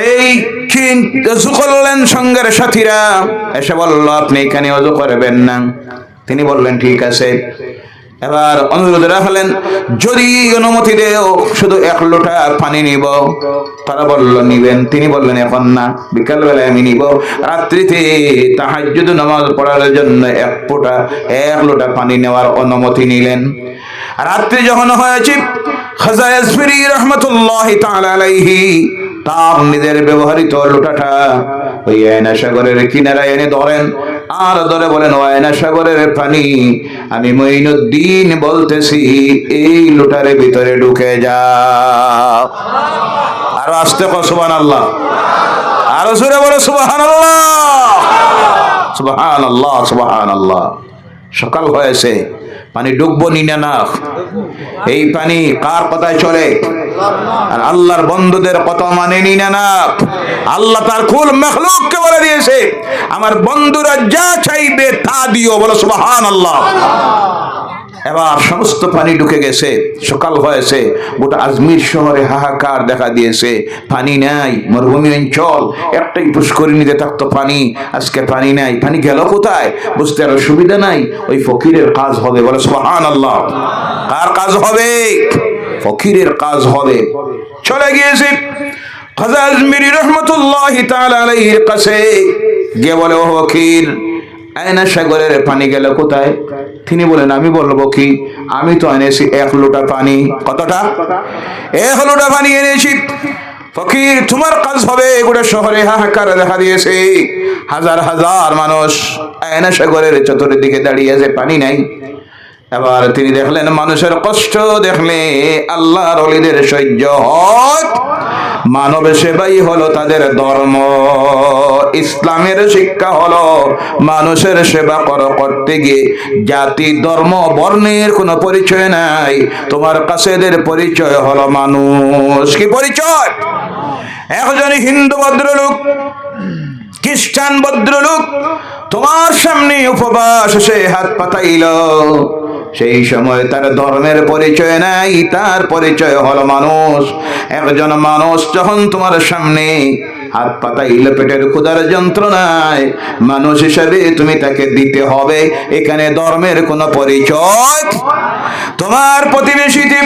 এই অজু করলেন সঙ্গের সাথীরা, এসে বলল আপনি এখানে অজু করবেন না। তিনি বললেন ঠিক আছে। এবার অনুরোধ রাখলেন যদি অনুমতি দেও শুধু 1 লোটা পানি নিব। তারা বলল নিবেন। তিনি বললেন এখন না, বিকাল বেলায় আমি নিব। রাত্রিতে তাহাজ্জুদ নামাজ পড়ার জন্য 1 লোটা পানি নেওয়ার অনুমতি নিলেন। রাত্রি যখন হয়েছে, খাজা ইয়াসফিরি রহমাতুল্লাহি তাআলা আলাইহি তার নিজের ব্যবহৃত লোটাটা ওই আয়না সাগরের কিনারায় এনে ধরেন, আর ধরে বলেন ও আয়না সাগরের পানি, আমি মঈনুদ্দিন বলতেছি এই লোটার ভিতরে ঢুকে যাও। আরো আস্তে কও সুবহানাল্লাহ, আরো জোরে বলো সুবহানাল্লাহ, সুবহানাল্লাহ, সুবহানাল্লাহ। সকাল হয়েছে, পানি ডুববো নিনা না। এই পানি কার কথায় চলে? আর আল্লাহর বন্ধুদের কথা মানে নিনা না। আল্লাহ তার কুল মাখলুককে বলে দিয়েছে আমার বন্ধুরা যা চাইবে তা দিও, বলো সুবহানাল্লাহ। এবার সমস্ত পানি ঢুকে গেছে, সকাল হয়েছে, গোটা আজমির শহরে হাহাকার দেখা দিয়েছে। পানি নাই, মরুভূমি অঞ্চল, একটাই পুষ্করিণীতে থাকতো পানি, আজকে পানি নাই। পানি গেল কোথায় বুঝতে আর সুবিধা নাই। ওই ফকিরের কাজ হবে, বলে সুবহানাল্লাহ। কার কাজ হবে? ফকিরের কাজ হবে। চলে গিয়েছে খাজা আজমিরি রহমাতুল্লাহি তাআলা আলাইহির কাছে, গিয়ে বলে ও ফকির, আয়না সাগরের পানি গেল কোথায়? তিনি বলেন আমি বলবো কি, আমি তো এনেছি 1 লোটা পানি। কতটা? 1 লোটা পানি এনেছি। ফকির তোমার কাজ হবে। গোটা শহরে হাহাকার দেখা দিয়েছে, হাজার হাজার মানুষ আয়না সাগরের চতুর্দিকে দাঁড়িয়ে আছে, পানি নাই। এবার তিনি দেখলেন মানুষের কষ্ট দেখলে আল্লাহর ওলিদের সহ্য হয়। মানব সেবাই হলো তাদের ধর্ম। ইসলামের শিক্ষা হলো মানুষের সেবা করতে গিয়ে জাতি, ধর্ম, বর্ণের কোনো পরিচয় নাই। তোমার কাছে এদের পরিচয় হলো মানুষ। কি পরিচয়? একজন হিন্দু ভদ্রলোক, খ্রিস্টান ভদ্রলোক তোমার সামনে উপবাস সে হাত পাতাইল, সেই সময় তার ধর্মের পরিচয় নাই, তার পরিচয় হলো মানুষ। একজন মানুষ যখন তোমার সামনে হাত পাতাইল পেটের ক্ষুধার যন্ত্রণায়, মানুষ হিসাবে তুমি তাকে দিতে হবে। এখানে ধর্মের কোনো পরিচয়। তোমার প্রতিবেশীতে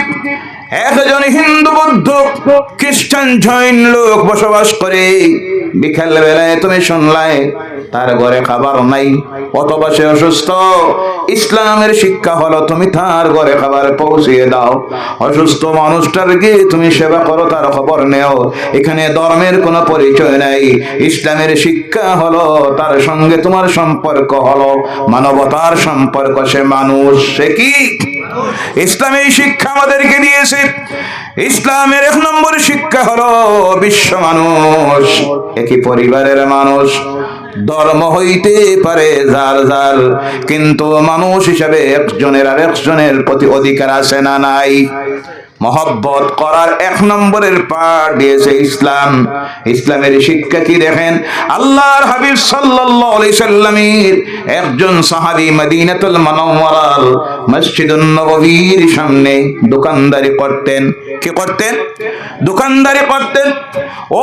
একজন হিন্দু, বৌদ্ধ, খ্রিস্টান, জৈন লোক বসবাস করে, বিকাল বেলায় তুমি শুনলাই তার ঘরে খাবার নাই অথবা সে অসুস্থ। ইসলামের শিক্ষা হলো তুমি তার ঘরে খাবার পৌঁছিয়ে দাও, অসুস্থ মানুষটার গিয়ে তুমি সেবা করো, তার খবর নেও। এখানে ধর্মের কোনো পরিচয় নাই। ইসলামের শিক্ষা হলো তার সঙ্গে তোমার সম্পর্ক হলো মানবতার সম্পর্ক, সে মানুষ। সে কি? ইসলামী শিক্ষা আমাদেরকে দিয়েছে। ইসলামের 1 নম্বর শিক্ষা হলো বিশ্ব মানুষ, একই পরিবারের মানুষ। ধর্ম হইতে পারে যার যার, কিন্তু মানুষ হিসাবে একজনের আর একজনের প্রতি অধিকার আছে না নাই? মহব্বত করার 1 নম্বরের পাঠ দিয়েছে ইসলাম। ইসলামের শিক্ষা কি দেখেন, আল্লাহর হাবিব সাল্লাল্লাহু আলাইহি সাল্লামের একজন সাহাবী মদিনাতুল মুনাওয়ারার মসজিদুন নববীর সামনে দোকানদারি করতেন। কি করতেন? দোকানদারি করতেন।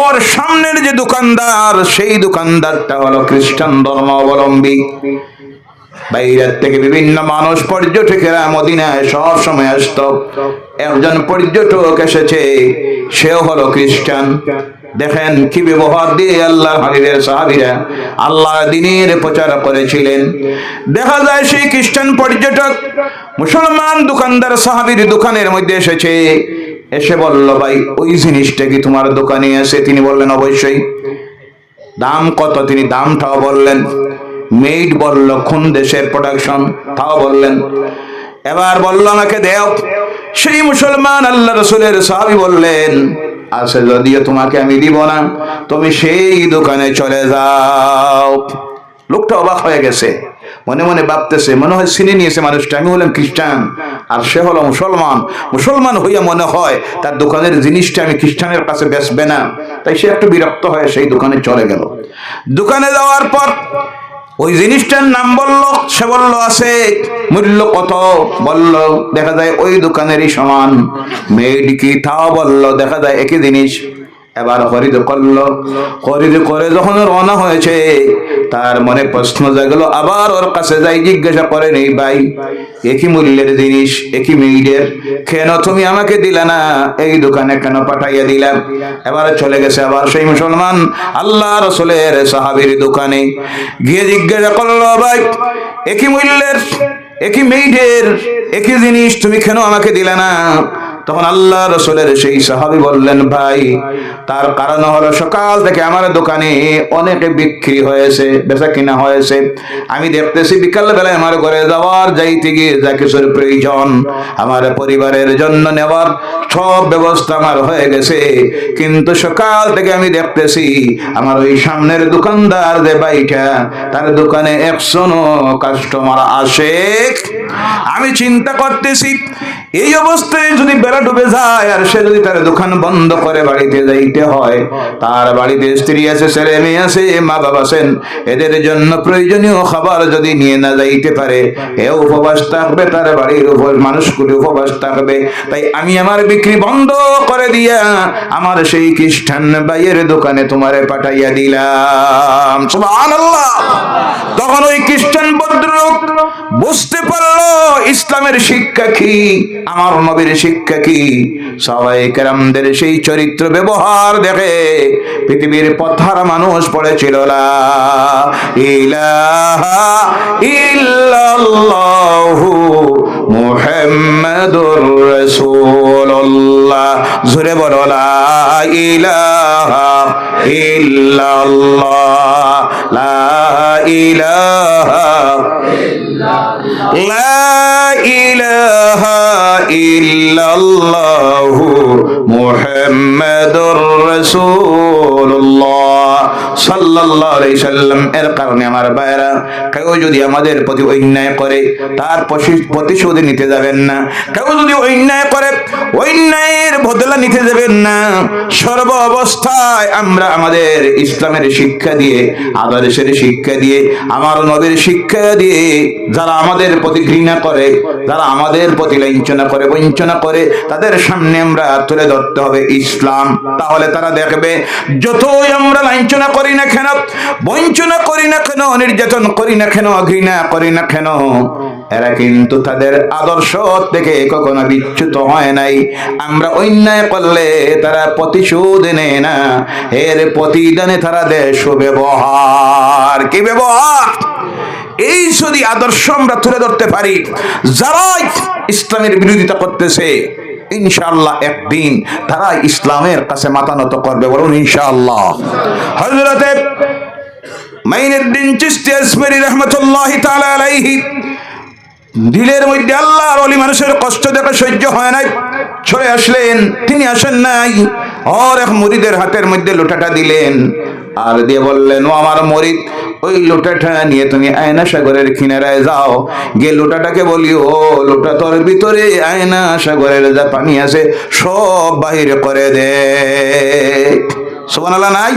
ওর সামনের যে দোকানদার, সেই দোকানদারটা হলো খ্রিস্টান ধর্মাবলম্বী। বাইরের থেকে বিভিন্ন মানুষ, পর্যটকেরা মদিনায় সব সময় আসতো। একজন পর্যটক এসেছে, সেও হলো খ্রিস্টান। দেখেন কি ব্যবহার দিয়ে আল্লাহর হাবিবের সাহাবীরা আল্লাহর দ্বীনের প্রচার করেছিলেন। দেখা যায় সেই খ্রিস্টান পর্যটক মুসলমান দোকানদার সাহাবীর দোকানের মধ্যে এসেছে, এসে বলল ভাই ওই জিনিসটা কি তোমার দোকানে আছে? তিনি বললেন অবশ্যই। দাম কত? তিনি দামটাও বললেন। মেড বলল কোন দেশের প্রোডাকশন, তাও বললেন। এবার বলল আমাকে দেও। সেই মুসলমান আল্লাহ রাসূলের সাহাবী বললেন আছে, যদিও তোমাকে আমি দিব না, তুমি সেই দোকানে চলে যাও। লোকটা অবাক হয়ে গেছে, মনে মনে ভাবতেছে মনে হয় চিনে নিয়েছে মানুষটা। আমি হলাম খ্রিস্টান আর সে হলো মুসলমান। মুসলমান হইয়া মনে হয় তার দোকানের জিনিসটা আমি খ্রিস্টানের কাছে বেচবে না। তাই সে একটু বিরক্ত হয়ে সেই দোকানে চলে গেল। দোকানে যাওয়ার পর ওই জিনিসটার নাম বলল, সে বলল আছে। মূল্য কত? বলল দেখা যায় ওই দোকানেরই সমান। মেড কি? তাও বলল দেখা যায় একই জিনিস। এবার খরিদ করলো। খরিদ করে যখন রওনা হয়েছে, তার মনে প্রশ্ন জাগলো, আবার ওর কাছে যাই জিজ্ঞাসা করেন, এই ভাই, একই মূল্যের জিনিস, একই মিলের, কেন তুমি আমাকে দিলা না? এই দোকানে কেন পাঠাইয়া দিলাম? এবার চলে গেছে আবার সেই মুসলমান আল্লাহ রাসূলের সাহাবীর দোকানে গিয়ে জিজ্ঞাসা করলো, ভাই, একই মূল্যের, একই মেয়েদের, একই জিনিস, তুমি কেন আমাকে দিলে না? তখন আল্লাহ রাসূলের সেই সাহাবী বললেন, ভাই, তার কারণ হলো সকাল থেকে আমার দোকানে অনেকে বিক্রি হয়েছে, বেচা কিনা হয়েছে। আমি দেখতেছি বিকাল বেলায় আমার ঘরে যাওয়ার যাইতে গিয়ে যা কিছুর প্রয়োজন আমার পরিবারের জন্য নেওয়ার সব ব্যবস্থা আমার হয়ে গেছে, কিন্তু সকাল থেকে আমি দেখতেছি আমার ওই সামনের দোকানদার যে ভাইটা, তার দোকানে 100 কাস্টমার আসে। আমি চিন্তা করতেছি, এই অবস্থায় যদি বেলা ডুবে যায় আর সে যদি তার দোকান বন্ধ করে বাড়িতে যাইতে হয়, তার বাড়িতে স্ত্রী আছে, ছেলে মেয়ে আছে, মা বাবা আছেন, এদের জন্য প্রয়োজনীয় খাবার যদি নিয়ে না যাইতে পারে, এ উপবাস থাকবে, তার বাড়ির উপর মানুষগুলি উপবাস থাকবে। তাই আমি আমার বিক্রি বন্ধ করে দিয়া আমার সেই খ্রিস্টান ভাইয়ের দোকানে তোমারে পাঠাইয়া দিলাম। সুবহানাল্লাহ। তখন ওই খ্রিস্টান ভদ্রলোক বুঝতে পারলো ইসলামের শিক্ষা কি, আমার নবীর শিক্ষা কি। সাহাবায়ে কেরামদের সেই চরিত্র ব্যবহার দেখে পৃথিবীর পথহারা মানুষ পড়েছিল, লা ইলাহা ইল্লাল্লাহু মুহাম্মাদুর রাসূলুল্লাহ। জোরে বলো, লা ইলাহা ইল্লাল্লাহ, লা ইলাহা লা ইলাহা ইল্লাল্লাহু মুহাম্মাদুর রাসূলুল্লাহ সাল্লাল্লাহু আলাইহি সাল্লাম। এর কারণে আমার ভাইরা, কেউ যদি আমাদের প্রতি অন্যায় করে তার প্রতিশোধ নিতে যাবেন না। কেউ যদি অন্যায় করে অন্যায়ের বদলা নিতে যাবেন না। সর্ব অবস্থায় আমরা আমাদের ইসলামের শিক্ষা দিয়ে, আদর্শের শিক্ষা দিয়ে, আমার নবীর শিক্ষা দিয়ে যারা আমাদের প্রতি ঘৃণা করে, যারা আমাদের প্রতি লাঞ্ছনা করে, বঞ্চনা করে, তাদের সামনে আমরা তুলে ধরতে হবে ইসলাম। তাহলে তারা দেখবে যতই আমরা লাঞ্ছনা করি না কেন, বঞ্চনা করি না কেন, নির্যাতন করি না কেন, ঘৃণা করি না কেন, এরা কিন্তু তাদের আদর্শ থেকে কখনো বিচ্যুত হয় নাই। আমরা অন্যায় করলে তারা প্রতিশোধ নেয় না, এর প্রতিদানে তারা দেয় সুব্যবহার। কি ব্যবহার? এই যদি আদর্শ আমরা তুলে ধরতে পারি, যারাই ইসলামের বিরোধিতা করতেছে, ইনশাআল্লাহ একদিন তারা ইসলামের কাছে মাথা নত করবে। বলুন ইনশাআল্লাহ। হযরতে মাইনুদ্দিন চিশতি আসমারি রাহমাতুল্লাহি তাআলা আলাইহি দিলের মধ্যে আল্লাহর ওলি মানুষের কষ্ট দেখে সহ্য হয় নাই, ছড়ে আসলেন। তিনি আসেন নাই, আর এক মুরিদের হাতের মধ্যে লোটাটা দিলেন আর দিয়ে বললেন, ও আমার মুরিদ, ওই লোটাটা নিয়ে তুমি আয়না সাগরের কিনারায় যাও, গিয়ে লোটাটাকে বলি, ও লোটা, তোর ভিতরে আয়না সাগরের যা পানি আছে সব বাহির করে দে। সুবহানাল্লাহ নাই?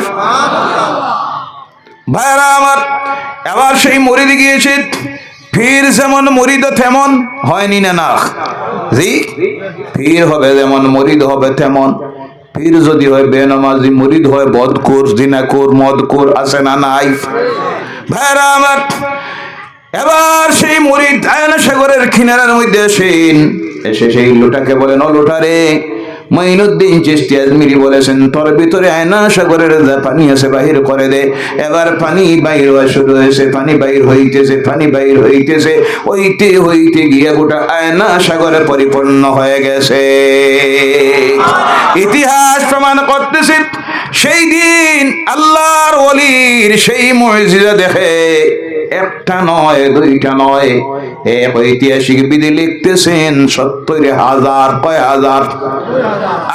ভাইরা আমার, এবার সেই মুরিদ গিয়েছে। পীর যেমন মুরিদ তেমন হয়নি না? না জি, পীর হবে যেমন মুরিদ হবে তেমন। পীর যদি হয় বেনামাজি, মুরিদ হয় বদকুর, জিনাকুর, মদকুর, আছে না নাই? ভাইরা আমার, এবার সেই মুরিদ আয়না সাগরের কিনারার মধ্যে এসে সেই লোটাকে বলেন, ও লোটা রে, মাইনুদ্দিন চিশতি আজমিরি বলেছেন তোর ভিতরে আয়না সাগরের যা পানি আছে বাহির করে দে। এবার পানি বাইর হওয়া শুরু হয়েছে, পানি বাইর হইতেছে, পানি বাইর হইতেছে, হইতে হইতে গিয়ে গোটা আয়না সাগরে পরিপূর্ণ হয়ে গেছে। ইতিহাস প্রমাণ করতেছে সেই দিন আল্লাহর ওলির সেই মুজিজা দেখে একটা নয়, দুইটা নয়, এক ঐতিহাসিক বিধি লিখতেছেন ৭০,০০০। কয় হাজার?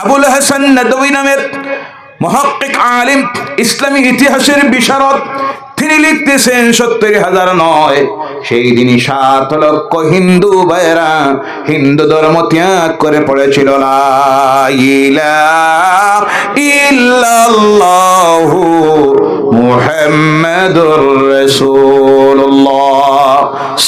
আবুল হাসান নদভী নামের মুহাক্কিক আলিম, ইসলামী ইতিহাসের বিশারদ, তিনি লিখতেছেন ৭০,০০০ নয়, সেই দিনই ৭ লক্ষ হিন্দু ভাইরা হিন্দু ধর্ম ত্যাগ করে পড়েছিল লা ইলাহা ইল্লাল্লাহু মুহাম্মাদুর রাসূলুল্লাহ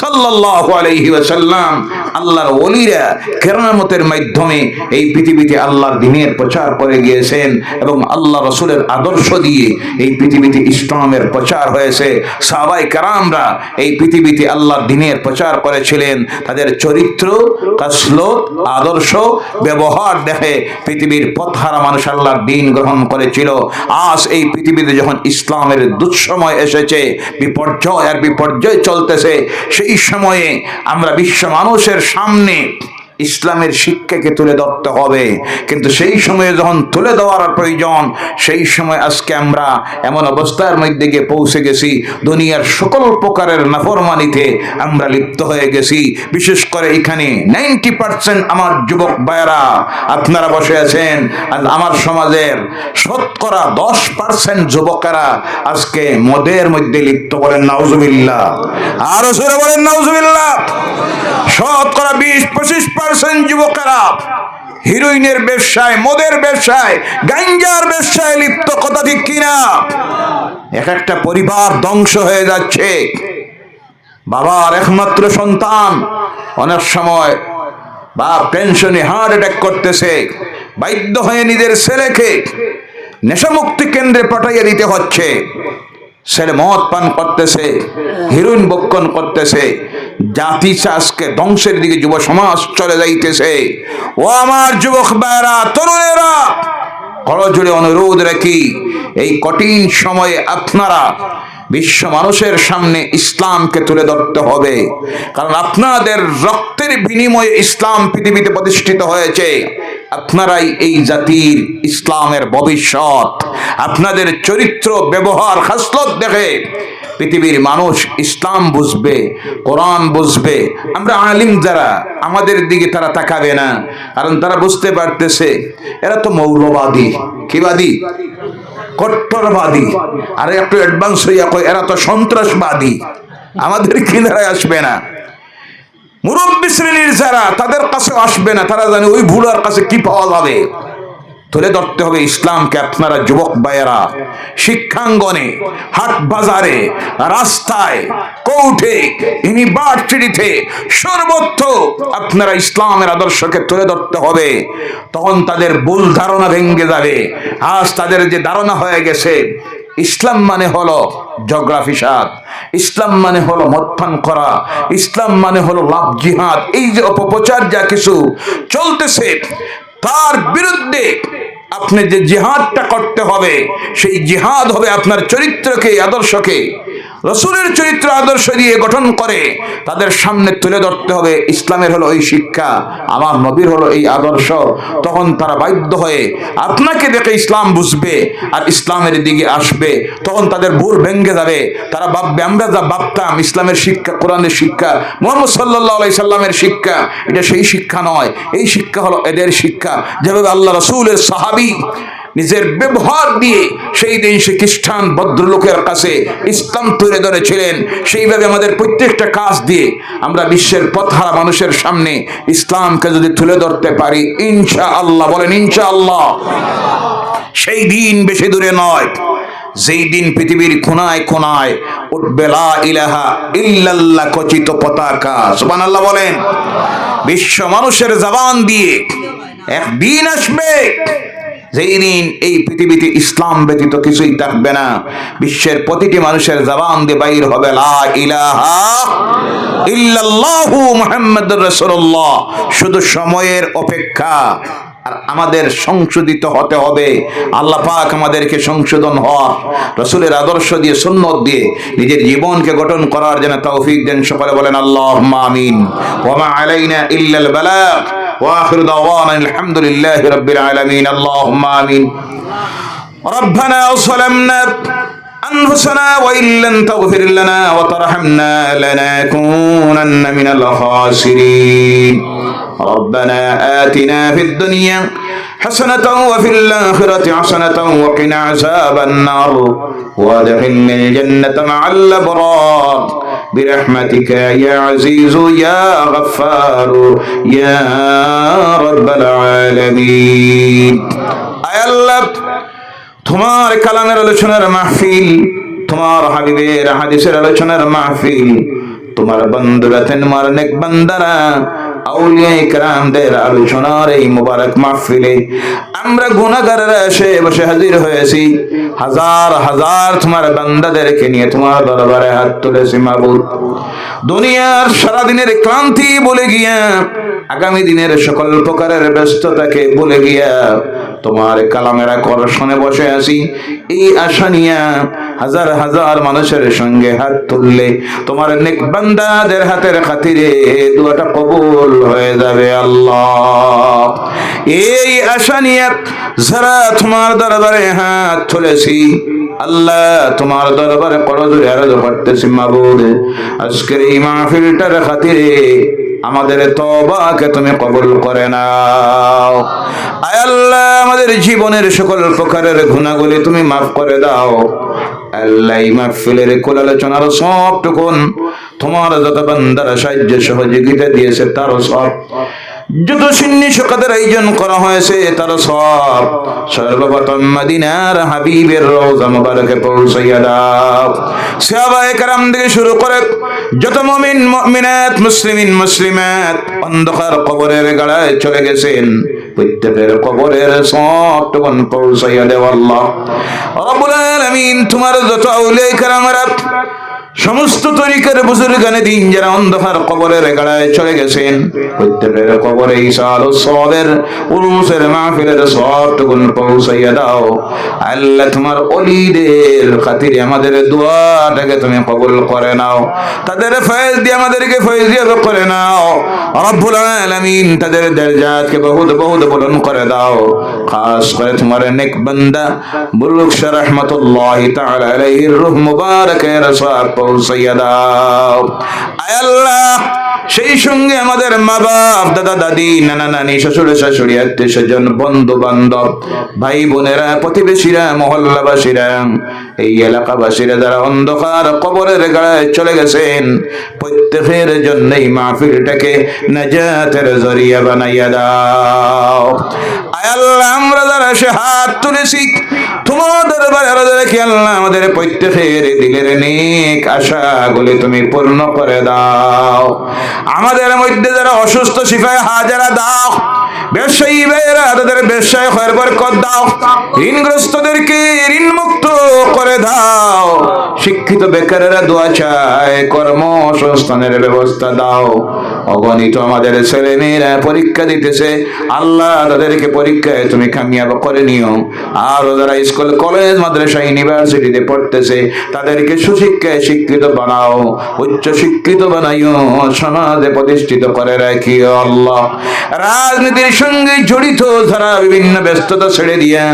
সাল্লাল্লাহু সাল্লাল্লাহু আলাইহি ওয়াসাল্লাম আল্লাহর ওলিরা কেরামতের মাধ্যমে এই পৃথিবীতে আল্লাহর দ্বীনের প্রচার করে গিয়েছেন এবং আল্লাহ রাসূলের আদর্শ দিয়ে এই পৃথিবীতে ইসলামের প্রচার হয়েছে। সাহাবায়ে কেরামরা এই পৃথিবীতে আল্লাহর দ্বীনের প্রচার করেছিলেন। তাদের চরিত্র, খাসলত, আদর্শ, ব্যবহার দেখে পৃথিবীর পথহারা মানুষ আল্লাহর দ্বীন গ্রহণ করেছিল। আজ এই পৃথিবীতে যখন ইসলামের দুঃসময় এসেছে, বিপর্যয় আর বিপর্যয় চলতেছে, সেই সময়ে আমরা বিশ্ব মানুষের সামনে ইসলামের শিক্ষাকে তুলে ধরতে হবে। কিন্তু সেই সময়ে যখন তুলে দেওয়ার প্রয়োজন, সেই সময় আজকে আমরা এমন অবস্থার মধ্যে গিয়ে পৌঁছে গেছি, দুনিয়ার সকল প্রকারের নাফরমানিতে আমরা লিপ্ত হয়ে গেছি। বিশেষ করে এখানে 90% আমার যুবক ভাইয়েরা আপনারা বসে আছেন, আর আমার সমাজের শতকরা 10% যুবকেরা আজকে মদের মধ্যে লিপ্ত। বলেন নাউজুবিল্লাহ, আরো জোরে বলেন নাউজুবিল্লাহ। শতকরা 20-25% যুবকেরা হিরোইনের ব্যবসায়, মদের ব্যবসায়, গাঞ্জার ব্যবসায় লিপ্ত। কথা ঠিক কিনা? এক একটা পরিবার ধ্বংস হয়ে যাচ্ছে। বাবার একমাত্র সন্তান, অনেক সময় বাপ টেনশনে হার্ট অ্যাটাক করতেছে, বাধ্য হয়ে নিজের ছেলেকে নেশামুক্তি কেন্দ্রে পাঠাইয়ে দিতে হচ্ছে। ছেলে মদ পান করতেছে, হিরোইন বক্ষণ করতেছে, জাতি আজকে ধ্বংসের দিকে যুব সমাজ চলে যাইতেছে। ও আমার যুবক ভাইয়েরা, তরুণেরা, করজোড়ে অনুরোধ রাখি, এই কঠিন সময়ে আপনারা বিশ্ব মানুষের সামনে ইসলামকে তুলে ধরতে হবে। কারণ আপনাদের রক্তের বিনিময়ে ইসলাম পৃথিবীতে প্রতিষ্ঠিত হয়েছে। আপনারাই এই জাতির ইসলামের ভবিষ্যৎ। আপনাদের চরিত্র, ব্যবহার, খাসলত দেখে পৃথিবীর মানুষ ইসলাম বুঝবে, কোরআন বুঝবে। আমরা আলিম যারা, আমাদের দিকে তারা তাকাবে না, কারণ তারা বুঝতে পারতেছে এরা তো মৌলবাদী। কিবাদী? কট্টরবাদী। আর একটু অ্যাডভান্স হইয়া কয় এরা তো সন্ত্রাসবাদী। আমাদের কিনারায় আসবে না। মুরব্বী শ্রেণীর যারা, তাদের কাছে আসবে না। তারা জানে ওই ভুলার কাছে কি পাওয়া যাবে। তুলে ধরতে হবে ইসলামকে। আপনারা যুবক ভাইয়েরা শিক্ষাঙ্গনে, হাট বাজারে, রাস্তায়, কোর্টে, ইউনিভার্সিটিতে, সর্বত্র আপনারা ইসলামের আদর্শকে তুলে ধরতে হবে। তখন তাদের ভুল ধারণা ভেঙে যাবে। আজ তাদের যে ধারণা হয়ে গেছে ইসলাম মানে হলো ঝগড়া ফিসাদ, ইসলাম মানে হলো মদপান করা, ইসলাম মানে হলো লাভ জিহাদ, এই যে অপপ্রচার যা কিছু চলতেছে, তার বিরুদ্ধে আপনি যে জিহাদটা করতে হবে, সেই জিহাদ হবে আপনার চরিত্রকে, আদর্শকে রাসূলের চরিত্র আদর্শ দিয়ে গঠন করে তাদের সামনে তুলে ধরতে হবে। ইসলামের হলো এই শিক্ষা, আমার নবীর হলো এই আদর্শ। তখন তারা বাধ্য হয়ে আপনাকে দেখে ইসলাম বুঝবে আর ইসলামের দিকে আসবে। তখন তাদের ভুল ভেঙে যাবে। তারা ভাববে আমরা যা ভাবতাম ইসলামের শিক্ষা, কোরআনের শিক্ষা, মুহাম্মদ সাল্লাল্লাহু আলাইহি সাল্লামের শিক্ষা, এটা সেই শিক্ষা নয়। এই শিক্ষা হলো এদের শিক্ষা। যেভাবে আল্লাহ রাসূলের সাহাবী নিজের ব্যবহার দিয়ে সেই দিন সে খ্রিস্টান ভদ্রলোকের কাছে ইসলাম তুলে ধরেছিলেন, সেইভাবে আমাদের প্রত্যেকটা কাজ দিয়ে আমরা বিশ্বের পথহারা মানুষের সামনে ইসলামকে যদি তুলে ধরতে পারি, ইনশাআল্লাহ, বলেন ইনশাআল্লাহ, সেই দিন বেশি দূরে নয় যেই দিন পৃথিবীর কোনায় কোনায় উঠবে লা ইলাহা ইল্লাল্লাহ খচিত পতাকা। সুবহানাল্লাহ বলেন। বিশ্ব মানুষের জবান দিয়ে একদিন আসবে যেই দিন এই পৃথিবীতে ইসলাম ব্যতীত কিছুই থাকবে না। বিশ্বের প্রতিটি মানুষের জবান দিয়ে বাইর হবে লা ইলাহা ইল্লাল্লাহু মুহাম্মাদুর রাসূলুল্লাহ। শুধু সময়ের অপেক্ষা। আর আমাদের সংশোধিত হতে হবে। আল্লাহ পাক আমাদেরকে সংশোধন হওয়া, রাসূলের আদর্শ দিয়ে, সুন্নাত দিয়ে নিজের জীবনকে গঠন করার জন্য তৌফিক দেন। সকলে বলেন আল্লাহুম্মা আমিন। ওয়া মা আলাইনা ইল্লাল বালাগ ওয়া আখিরু দাওয়ানা আলহামদুলিল্লাহি রাব্বিল আলামিন। আল্লাহুম্মা আমিন। রব্বানা যালামনা أنفسنا وإن لم تغفر لنا وترحمنا لنكونن من الخاسرين. ربنا آتنا في الدنيا حسنة وفي الآخرة حسنة وقنا عذاب النار وادخلنا الجنة مع الأبرار برحمتك يا عزيز يا غفار يا رب العالمين. أي الله তোমার কালামের আলোচনার মাহফিল, তোমার হাবিবের হাদিসের আলোচনার মাহফিল তোমার বন্ধুরা, তোমার নেক বান্দারা, আউলিয়া ইকরামদের আলোচনার এই মুবারক মাহফিলে আমরা গুনাহগাররা এসে বসে হাজির হয়েছি। হাজার হাজার তোমার বান্দাদেরকে নিয়ে তোমার দরবারে হাত তুলেছি মাবুদ। দুনিয়ার সারাদিনের ক্লান্তি বলে গিয়া, আগামী দিনের সকল প্রকারের ব্যস্ততাকে বলে গিয়া তোমার কালামের আকর্ষণে বসে আছি। এই আশা নিয়া হাজার হাজার মানুষের সঙ্গে হাত তুললে তোমার নেক বান্দাদের হাতের খাতিরে দুয়াটা কবুল হয়ে যাবে আল্লাহ। এই আশা নিয়ে যারা তোমার দরবারে হাত তুলেছি আল্লাহ, তোমার দরবারে করজোড়ে আরজ করতেছি মাবুদ, আজকের এই মাহফিলটার খাতিরে আমাদের তওবাকে তুমি কবুল করে নাও। আয় আল্লাহ, আমাদের জীবনের সকল প্রকারের গুনাহগুলি তুমি মাফ করে দাও। আল্লাহ, এই মাহফিলের কুল আলোচনার সবটুকুন তোমার যত বান্দারা সাহায্য সহযোগিতা দিয়েছে তার সব, যত সুন্নি শোকাদের আয়োজন করা হয়েছে তার সব সর্বপ্রথম মদিনার হাবিবের রওজা মুবারকে পৌঁছাইয়া দাও। সাহাবায়ে কেরাম থেকে শুরু করে যত মুমিন মুমিনাত, মুসলিমিন মুসলিমাত অন্ধকার কবরের গাড়ায় চলে গেছেন, প্রত্যেকের কবরের সবটুকুন পৌঁছাইয়া দেও আল্লাহ রাব্বুল আলামিন। তোমার যত আউলিয়া কেরামরা, সমস্ত তরিকার বুজুর্গানে দিন যারা অন্ধকার কবরের গাড়ায় চলে গেছেন, প্রত্যেকের কবরে ইসাল ও সওয়াবের উরুসের মাহফিলের সবটুকুন পৌঁছাইয়া দাও আল্লাহ। তোমার ওলিদের খাতিরে আমাদের দোয়াটাকে তুমি কবুল করে নাও, তাদের ফয়েজ দিয়ে আমাদেরকে ফয়েজিয়াত করে নাও রব্বুল আলামিন। তাদের দরজাতকে বহুত বহুত বুলন্দ করে দাও। খাস করে তোমার নেক বান্দা বুলুক শাহ রাহমাতুল্লাহি তাআলা আলাইহির রূহ মুবারাকের সওয়াব পৌঁছাইয়া দাও আয় আল্লাহ। সেই সঙ্গে আমাদের মা বাপ, দাদা দাদি, নানা নানি, শ্বশুর শাশুড়ি, আত্মীয় স্বজন, বন্ধু বান্ধব, ভাই বোনেরা, প্রতিবেশীরা, মহল্লাবাসীরা, এই এলাকাবাসীরা যারা অন্ধকার কবরের গাড়ায় চলে গেছেন, প্রত্যেকের জন্য এই মাহফিলটাকে নাজাতের জরিয়া বানাইয়া দাও আয় আল্লাহ। আমরা যারা সে হাত তুলেছি তোমার দরবারে আরজ রাখি আল্লাহ, আমাদের প্রত্যেকের দিলের নেক আশাগুলি তুমি পূর্ণ করে দাও। আমাদের মধ্যে যারা অসুস্থ শিফায়ে হাজারা দাও, ব্যবসায়ী ভাইয়েরা তাদের ব্যবসায় খয়ের বরকত দাও, ঋণগ্রস্তদেরকে ঋণ মুক্ত করে দাও, শিক্ষিত বেকারেরা দোয়া চায় কর্মসংস্থানের ব্যবস্থা দাও। অগণিত আমাদের ছেলে মেয়েরা পরীক্ষা দিতেছে আল্লাহ, তাদেরকে পরীক্ষায় তুমি কামিয়াব করে নিও। আর যারা স্কুল কলেজ মাদ্রাসা ইউনিভার্সিটিতে পড়তেছে তাদেরকে সুশিক্ষায় শিক্ষিত বানাও, উচ্চ শিক্ষিত বানাইও, সমাজে প্রতিষ্ঠিত করে রাখিও আল্লাহ। রাজনীতির সঙ্গে জড়িত যারা বিভিন্ন ব্যস্ততা ছেড়ে দিয়া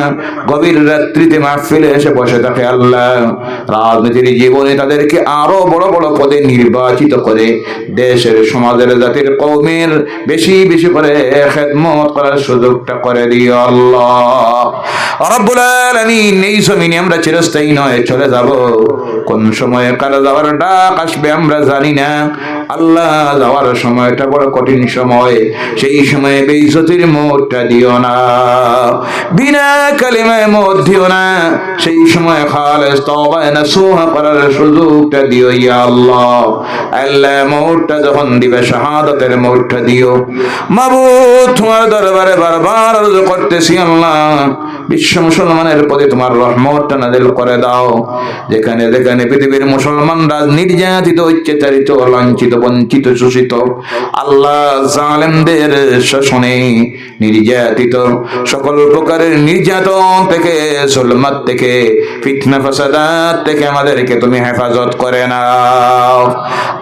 গভীর রাত্রিতে মাহফিলে এসে বসে থাকে আল্লাহ, রাজনীতির জীবনে তাদেরকে আরো বড় বড় পদে নির্বাচিত করে দেশের, সমাজের, জাতির, কওমের বেশি বেশি করে খেদমত করার সুযোগটা করে দিও আল্লাহ রাব্বুল আলামিন। এই জমিনে আমরা চিরস্থায়ী নয়, চলে যাব, কোন সময়ে কারা যাওয়ার ডাক আসবে আমরা জানি না আল্লাহ। যাওয়ার সময়টা বড় কঠিন সময়, সেই সময়ে বেইজ্জতির মওতটা দিও না, বিনা কালিমায় মওত দিও না, সেই সময় খালেস তওবা নসুহ করার সুযোগটা দিও ইয়া আল্লাহ। আল্লাহ, মওতটা যখন দিবে শাহাদাতের মওতটা দিও মাবুদ। তোমার দরবারে বারবার আরজ করতেছি আল্লাহ, বিশ্ব মুসলমানের প্রতি তোমার রহমতটা নাযিল করে দাও। যেখানে যেখানে পৃথিবীর মুসলমানরা নির্যাতিত, অত্যাচারিত, লাঞ্ছিত, বঞ্চিত, শোষিত আল্লাহ, জালেমদের শাসনে নির্যাতিত, সকল প্রকারের নির্যাতন থেকে, জুলমাত থেকে, ফিতনা ফাসাদাত থেকে আমাদেরকে তুমি হেফাজত করে নাও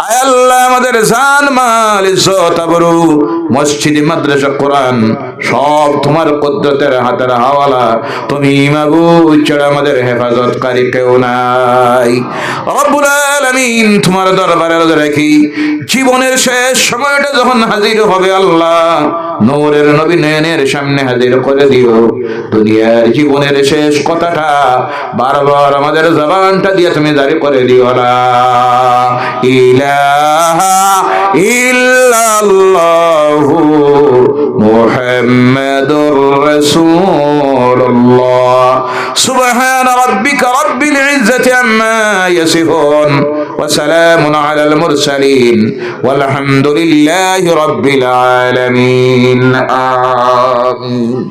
আয় আল্লাহ। আমাদের জান মাল, ইজ্জত, আবরু, মসজিদ, মাদ্রাসা, কোরআন সব তোমার কুদরতের হাতের হাওয়ালা। তুমি মাবুদ ছাড়া আমাদের হেফাজতকারী কেউ নাই রব্বুল আলামিন। তোমার দরবারে আরজ রাখি, জীবনের শেষ সময়টা যখন হাজির হবে আল্লাহ, নূরের নবী নয়নের সামনে হাজির করে দিও। দুনিয়ার জীবনের শেষ কথাটা বারবার আমাদের জবানটা দিয়ে তুমি জারি করে দিও, লা ইলাহা ইল্লাল্লাহু মুহাম্মাদুর রাসূলুল্লাহ। সুবহান রাব্বিকা রাব্বিল ইজ্জাতি আম্মা ইয়াসিফুন وسلام على المرسلين والحمد لله رب العالمين آمين